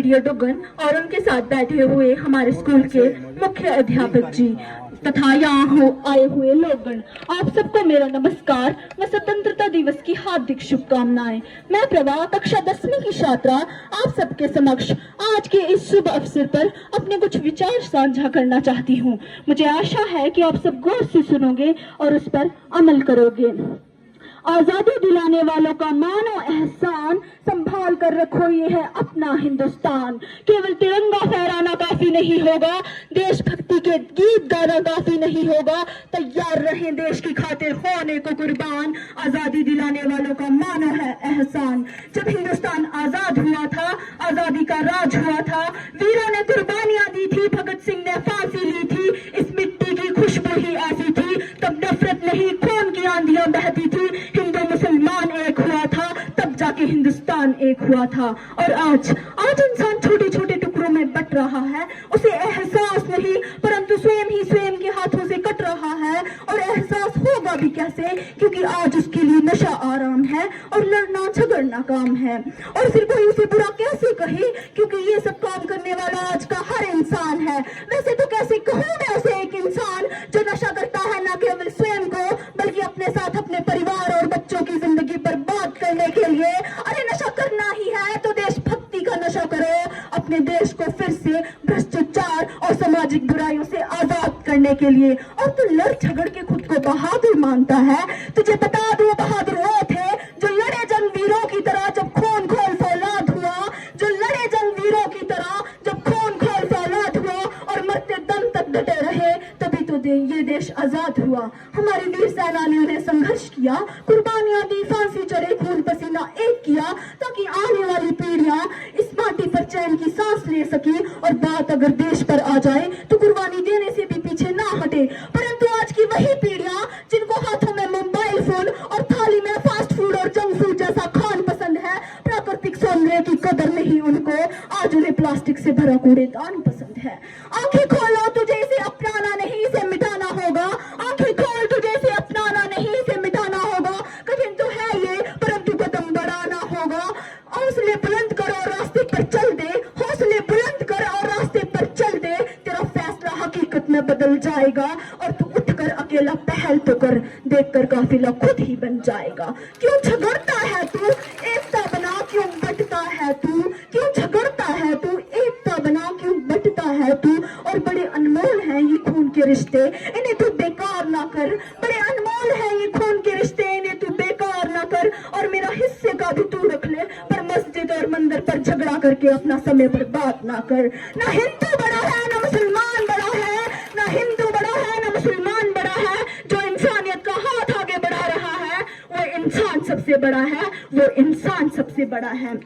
डुगन और उनके साथ बैठे हुए हमारे स्कूल के मुख्य अध्यापक जी तथा यहाँ आए हुए लोगगण, आप सबको मेरा नमस्कार व स्वतंत्रता दिवस की हार्दिक शुभकामनाएं। मैं प्रभा कक्षा 10वीं की छात्रा आप सबके समक्ष आज के इस शुभ अवसर पर अपने कुछ विचार साझा करना चाहती हूँ। मुझे आशा है कि आप सब गौर से सुनोगे और उस पर अमल करोगे। आजादी दिलाने वालों का मानो एहसान, संभाल कर रखो ये है अपना हिंदुस्तान। केवल तिरंगा फहराना काफी नहीं होगा, देशभक्ति के गीत गाना काफी नहीं होगा, तैयार रहें देश की खातिर होने को कुर्बान। आजादी दिलाने वालों का मानो है एहसान। जब हिंदुस्तान आजाद हुआ था, आजादी का राज हुआ था, वीरों ने कुर्बानियां दी थी, भगत सिंह ने फांसी ली थी, इस मिट्टी की खुशबू ही ऐसी थी, तब नफरत नहीं खून की आंधियां बहती थी, हिंदू मुसलमान एक हुआ था, तब जाके हिंदुस्तान एक हुआ था। और आज इंसान छोटे छोटे टुकड़ों में बट रहा है, उसे एहसास नहीं परंतु स्वयं ही स्वयं के हाथों से कट रहा है। और एहसास होगा भी कैसे, क्योंकि आज उसके लिए नशा आराम है और लड़ना झगड़ना काम है। और फिर कोई उसे बुरा कैसे कहे, क्योंकि ये सब काम करने वाला आज का हर इंसान है। वैसे तो कैसे कहूँ मैं उसे एक इंसान जो नशा करता है न केवल स्वयं को बल्कि अपने साथ अपने परिवार और बच्चों की जिंदगी बर्बाद करने के लिए। अरे नशा करना ही है तो देशभक्ति का नशा करो, अपने देश को फिर से भ्रष्टाचार और सामाजिक बुराइयों से आजाद करने के लिए। और तू लड़ झगड़ के खुद को बहादुर मानता है, तुझे बता दो बहादुर वो थे जो लड़े जंग वीरों की तरह जब खून खोल फौलाद हुआ, जो लड़े जंग वीरों की तरह जब खून खोल फौलाद हुआ और मरते दम तक डटे रहे, तभी तो ये देश आजाद हुआ। हमारे वीर सेनानियों ने संघर्ष किया, कुर्बानियां दी, फांसी चढ़े, खून पसीना एक किया, ताकि आने वाली पीढ़ियां इस माटी पर चैन की सांस ले सके। और बात अगर देश पर आ जाए तो कुर्बानी देने से भी पीछे ना हटे। परंतु आज की वही पीढ़ियां जिनको हाथों में मोबाइल फोन और थाली में फास्ट फूड और जंक फूड जैसा खान पसंद है, प्राकृतिक सौंदर्य की कदर नहीं उनको, आज उन्हें प्लास्टिक से भरा कूड़ेदान पसंद है। आंखें खोलो, तुझे इसे अपनाना नहीं इसे मिटाना होगा। आंखें खोल, तुझे इसे अपनाना नहीं इसे मिटाना होगा। कठिन तो है ये परंतु कदम बढ़ाना होगा। हौसले बुलंद कर और रास्ते पर चल दे, हौसले बुलंद कर और रास्ते पर चल दे, तेरा फैसला हकीकत में बदल जाएगा। और तू उठकर अकेला पहल तो कर, देखकर काफिला खुद ही बन जाएगा। क्यों झगड़ता है तू, एकता बना, क्यों बंटता है तू, क्यों झगड़ता है तू, एकता बना, क्यों बंटता है तू। और बड़े अनमोल हैं ये खून के रिश्ते, इन्हें तू बेकार ना कर। बड़े अनमोल हैं ये खून के रिश्ते, इन्हें तू बेकार ना कर। और मेरा हिस्से का भी तू रख ले, पर मस्जिद और मंदिर पर झगड़ा करके अपना समय बर्बाद ना कर। ना हिंदू बड़ा है ना मुसलमान बड़ा है, ना हिंदू बड़ा है ना मुसलमान बड़ा है। जो इंसानियत का हाथ आगे बढ़ा रहा है वो इंसान सबसे बड़ा है, वो इंसान सबसे बड़ा है।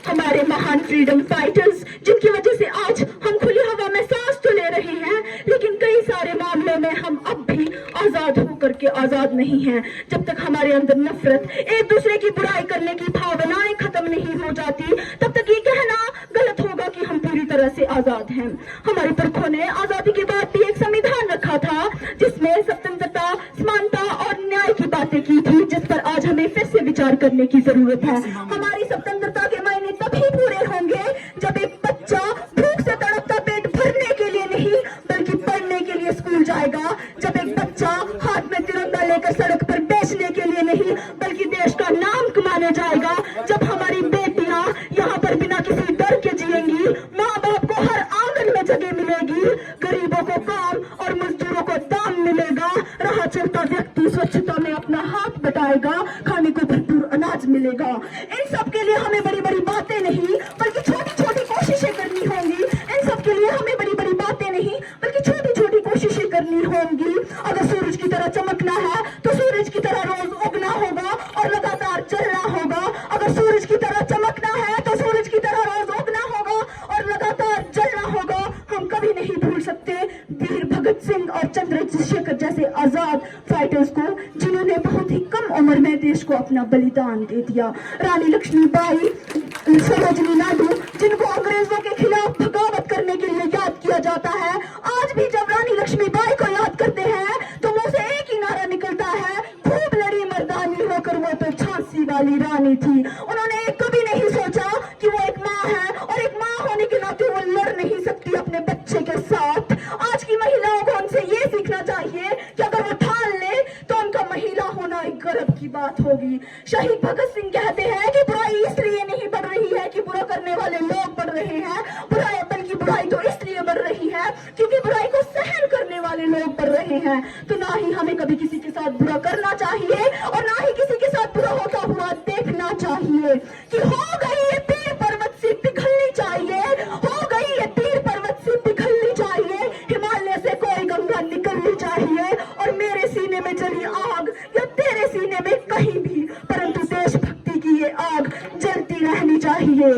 हमारे महान फ्रीडम फाइटर्स जिनकी वजह से आज हम खुली हवा में सांस तो ले रहे हैं, लेकिन कई सारे मामलों में हम अब भी आजाद होकर के आजाद नहीं हैं। जब तक हमारे अंदर नफरत, एक दूसरे की बुराई करने की भावनाएं खत्म नहीं हो जाती, तब तक ये कहना गलत होगा कि हम पूरी तरह से आजाद हैं। हमारे पुरखों ने आजादी के बाद भी एक संविधान रखा था जिसमें स्वतंत्रता, समानता और न्याय की बातें की थी, जिस पर आज हमें फिर से विचार करने की जरूरत है। हमारी स्वतंत्रता के मायने तभी पूरे होंगे जब एक बच्चा भूख से तड़पता पेट भरने के लिए नहीं बल्कि पढ़ने के लिए स्कूल जाएगा। जब एक बच्चा हाथ में तिरंगा लेकर सड़क पर बेचने के लिए नहीं बल्कि देश का नाम कमाने जाएगा। जब हमारी बेटियां यहाँ पर बिना किसी डर के जिएंगी, माँ बाप को हर आंगन में जगह मिलेगी, गरीबों को काम और मजदूरों को दाम मिलेगा, राह चलता व्यक्ति स्वच्छता में अपना हाथ बटाएगा, खाने को भरपूर अनाज मिलेगा। इन सब के लिए हमें बड़ी बड़ी बातें नहीं बल्कि छोटी छोटी कोशिशें करनी होंगी। इन सब के लिए हमें बड़ी बड़ी बातें नहीं बल्कि छोटी छोटी कोशिशें करनी होंगी। अगर सूरज की तरह चमकना है तो सूरज की तरह रोज उगना होगा और लगातार चलना होगा। अगर सूरज की तरह चमकना है तो सूरज की तरह रोज उगना होगा और लगातार चलना होगा। हम कभी नहीं भूल सकते वीर भगत सिंह और चंद्रशेखर जैसे आजाद फाइटर्स को, जिन्होंने बहुत ही कम उम्र में देश को अपना बलिदान दे दिया। रानी लक्ष्मीबाई, सरोजिनी नायडू, जिनको अंग्रेजों के खिलाफ बगावत करने के लिए याद किया जाता है, आज भी जब रानी लक्ष्मीबाई को याद करते हैं तो मुंह से एक ही नारा निकलता है, खूब लड़ी मर्दानी होकर वो तो झांसी वाली रानी थी। उन्होंने कभी नहीं सोचा कि वो एक माँ है और एक भगत सिंह कहते हैं कि बुराई इसलिए नहीं बढ़ रही है कि बुरा करने वाले लोग बढ़ रहे हैं, बुराई बल्कि बुराई तो इसलिए बढ़ रही है क्योंकि बुराई को सहन करने वाले लोग बढ़ रहे हैं। तो ना ही हमें कभी किसी के साथ बुरा करना चाहिए और ना ही किसी के साथ बुरा होता हुआ देखना चाहिए। कि हो गई ये पीर पर्वत से पिघलनी चाहिए, हो गई ये पीर पर्वत से पिघलनी चाहिए, हिमालय से कोई गंगा निकलनी चाहिए और मेरे सीने में जली आग या तेरे सीने में कहीं भी, परंतु देशभक्ति की ये आग जलती रहनी चाहिए।